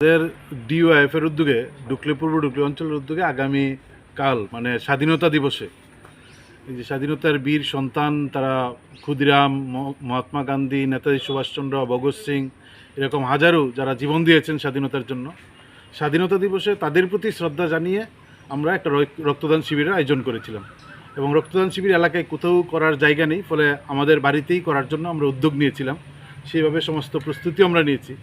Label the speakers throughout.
Speaker 1: আমাদের ডিওএফের উদ্যোগে ডুকলি পূর্ব ডুকলি অঞ্চলের উদ্যোগে আগামী কাল মানে স্বাধীনতা দিবসে এই যে স্বাধীনতার বীর সন্তান তারা ক্ষুদিরাম, মহাত্মা গান্ধী, নেতাজি সুভাষচন্দ্র, ভগৎ সিং এরকম হাজারো যারা জীবন দিয়েছেন স্বাধীনতার জন্য, স্বাধীনতা দিবসে তাদের প্রতি শ্রদ্ধা জানিয়ে আমরা একটা রক্তদান শিবিরের আয়োজন করেছিলাম। এবং রক্তদান শিবির এলাকায় কোথাও করার জায়গা নেই, ফলে আমাদের বাড়িতেই করার জন্য আমরা উদ্যোগ নিয়েছিলাম। সেইভাবে সমস্ত প্রস্তুতি আমরা নিয়েছি।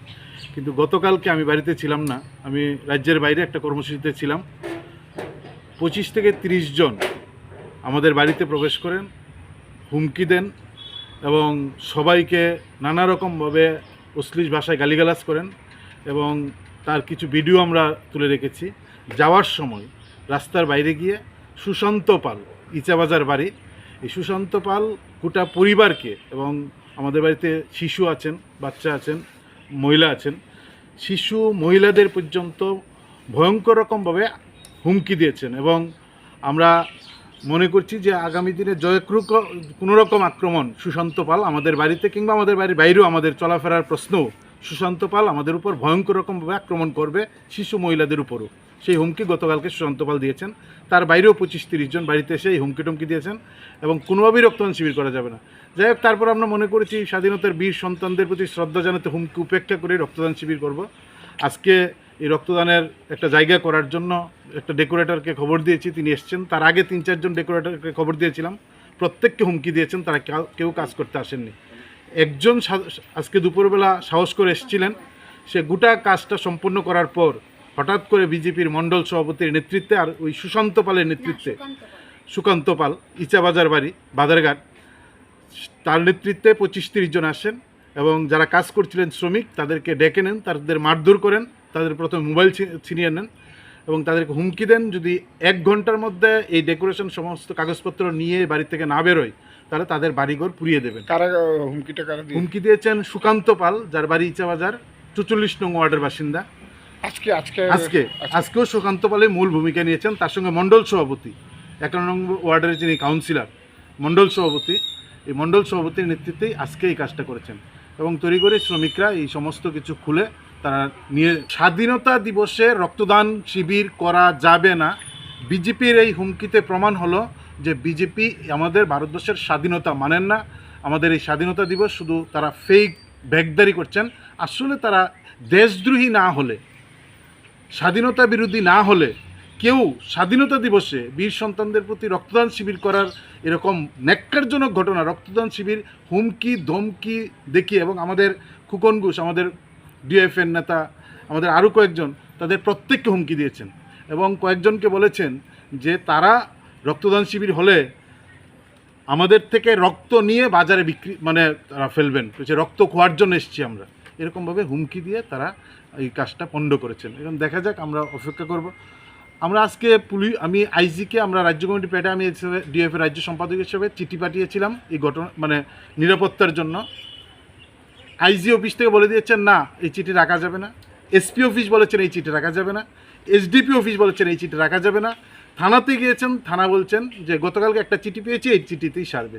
Speaker 1: কিন্তু গতকালকে আমি বাড়িতে ছিলাম না, আমি রাজ্যের বাইরে একটা কর্মসূচিতে ছিলাম। 25 থেকে 30 জন আমাদের বাড়িতে প্রবেশ করেন, হুমকি দেন এবং সবাইকে নানা রকমভাবে অশ্লীল ভাষায় গালিগালাজ করেন। এবং তার কিছু ভিডিও আমরা তুলে রেখেছি। যাওয়ার সময় রাস্তার বাইরে গিয়ে সুশান্ত পাল, ইচাবাজার বাড়ি, এই সুশান্ত পাল গোটা পরিবারকে, এবং আমাদের বাড়িতে শিশু আছেন, বাচ্চা আছেন, মহিলা আছেন, শিশু মহিলাদের পর্যন্ত ভয়ঙ্কর রকমভাবে হুমকি দিয়েছেন। এবং আমরা মনে করছি যে আগামী দিনে কোনো রকম আক্রমণ সুশান্ত পাল আমাদের বাড়িতে কিংবা আমাদের বাড়ির বাইরেও আমাদের চলাফেরার প্রশ্নও সুশান্ত পাল আমাদের উপর ভয়ঙ্কর রকমভাবে আক্রমণ করবে, শিশু মহিলাদের উপরও। সেই হুমকি গতকালকে সুশান্ত পাল দিয়েছেন। তার বাইরেও 25-30 জন বাড়িতে এসে এই হুমকি টুমকি দিয়েছেন এবং কোনোভাবেই রক্তদান শিবির করা যাবে না। যাই হোক, তারপর আমরা মনে করেছি স্বাধীনতার বীর সন্তানদের প্রতি শ্রদ্ধা জানাতে হুমকি উপেক্ষা করে রক্তদান শিবির করব। আজকে এই রক্তদানের একটা জায়গা করার জন্য একটা ডেকোরেটরকে খবর দিয়েছি, তিনি এসছেন। তার আগে 3-4 জন ডেকোরেটরকে খবর দিয়েছিলাম, প্রত্যেককে হুমকি দিয়েছেন, তারা কেউ কাজ করতে আসেননি। একজন আজকে দুপুরবেলা সাহস করে এসেছিলেন, সে গোটা কাজটা সম্পূর্ণ করার পর হঠাৎ করে বিজেপির মণ্ডল সভাপতির নেতৃত্বে আর ওই সুশান্ত পালের নেতৃত্বে, সুকান্ত পাল, ইচাবাজার বাড়ি, বাজারঘাট, তার নেতৃত্বে 25-30 জন আসেন এবং যারা কাজ করছিলেন শ্রমিক তাদেরকে ডেকে নেন, তাদের মারধর করেন, তাদের প্রথমে মোবাইল ছিনিয়ে নেন এবং তাদেরকে হুমকি দেন যদি 1 ঘন্টার মধ্যে এই ডেকোরেশন সমস্ত কাগজপত্র নিয়ে বাড়ি থেকে না বেরোয় তাহলে তাদের বাড়িঘর পুড়িয়ে দেবেন। হুমকি দিয়েছেন সুকান্ত পাল, যার বাড়ি ইচাবাজার 44 নং ওয়ার্ডের বাসিন্দা। আজকেও সুকান্ত পালের মূল ভূমিকা নিয়েছেন, তার সঙ্গে মণ্ডল সভাপতি 11 নং ওয়ার্ডের যিনি কাউন্সিলর, মণ্ডল সভাপতি, এই মণ্ডল সভাপতির নেতৃত্বেই আজকে এই কাজটা করেছেন। এবং তড়িঘড়ি শ্রমিকরা এই সমস্ত কিছু খুলে তারা নিয়ে স্বাধীনতা দিবসে রক্তদান শিবির করা যাবে না। বিজেপির এই হুমকিতে প্রমাণ হলো যে বিজেপি আমাদের ভারতবর্ষের স্বাধীনতা মানেন না। আমাদের এই স্বাধীনতা দিবস শুধু তারা ফেক ব্যাগদারি করছেন। আসলে তারা দেশদ্রোহী না হলে, স্বাধীনতা বিরোধী না হলে কেউ স্বাধীনতা দিবসে বীর সন্তানদের প্রতি রক্তদান শিবির করার এরকম ন্যাক্কারজনক ঘটনা, রক্তদান শিবির হুমকি ধমকি দেখিয়ে, এবং আমাদের খুকন ঘোষ, আমাদের ডিএফের নেতা, আমাদের আরও কয়েকজন, তাদের প্রত্যেককে হুমকি দিয়েছেন এবং কয়েকজনকে বলেছেন যে তারা রক্তদান শিবির হলে আমাদের থেকে রক্ত নিয়ে বাজারে বিক্রি তারা ফেলবেন, রক্ত খোয়ার জন্য এসেছি আমরা, এরকমভাবে হুমকি দিয়ে তারা এই কাজটা পণ্ড করেছেন। এখন দেখা যাক, আমরা অপেক্ষা করব। আমরা আজকে আমি আইজিকে, আমরা রাজ্য কমিটি পেটে, আমি ডিএফের রাজ্য সম্পাদক হিসেবে চিঠি পাঠিয়েছিলাম এই ঘটনা নিরাপত্তার জন্য। আইজি অফিস থেকে বলে দিয়েছেন না, এই চিঠি রাখা যাবে না। এসপি অফিস বলেছেন এই চিঠি রাখা যাবে না। এসডিপি অফিস বলেছেন এই চিঠি রাখা যাবে না। থানাতে গিয়েছেন, থানা বলছেন যে গতকালকে একটা চিঠি পেয়েছি, এই চিঠিতেই সারবে।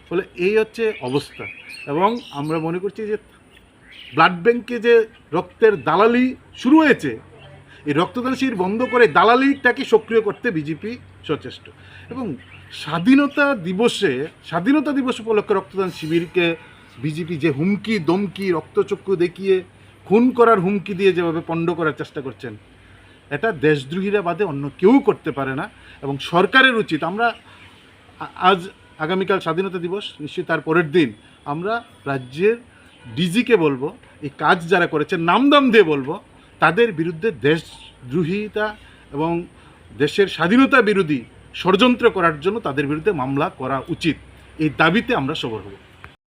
Speaker 1: ফলে এই হচ্ছে অবস্থা। এবং আমরা মনে করছি যে ব্লাড ব্যাংকে যে রক্তের দালালি শুরু হয়েছে, এই রক্তদান শিবির বন্ধ করে দালালিটাকে সক্রিয় করতে বিজেপি সচেষ্ট। এবং স্বাধীনতা দিবস উপলক্ষে রক্তদান শিবিরকে বিজেপি যে হুমকি দমকি, রক্তচক্ষু দেখিয়ে খুন করার হুমকি দিয়ে যেভাবে পণ্ড করার চেষ্টা করছেন, এটা দেশদ্রোহীরা বাদে অন্য কেউ করতে পারে না। এবং সরকারের উচিত, আমরা আগামীকাল স্বাধীনতা দিবস, নিশ্চয়ই তার পরের দিন আমরা রাজ্যের ডিজিকে বলবো, এই কাজ যারা করেছেন নামদাম দিয়ে বলবো, তাদের বিরুদ্ধে দেশদ্রোহিতা এবং দেশের স্বাধীনতা বিরোধী ষড়যন্ত্র করার জন্য তাদের বিরুদ্ধে মামলা করা উচিত। এই দাবিতে আমরা সরব হব।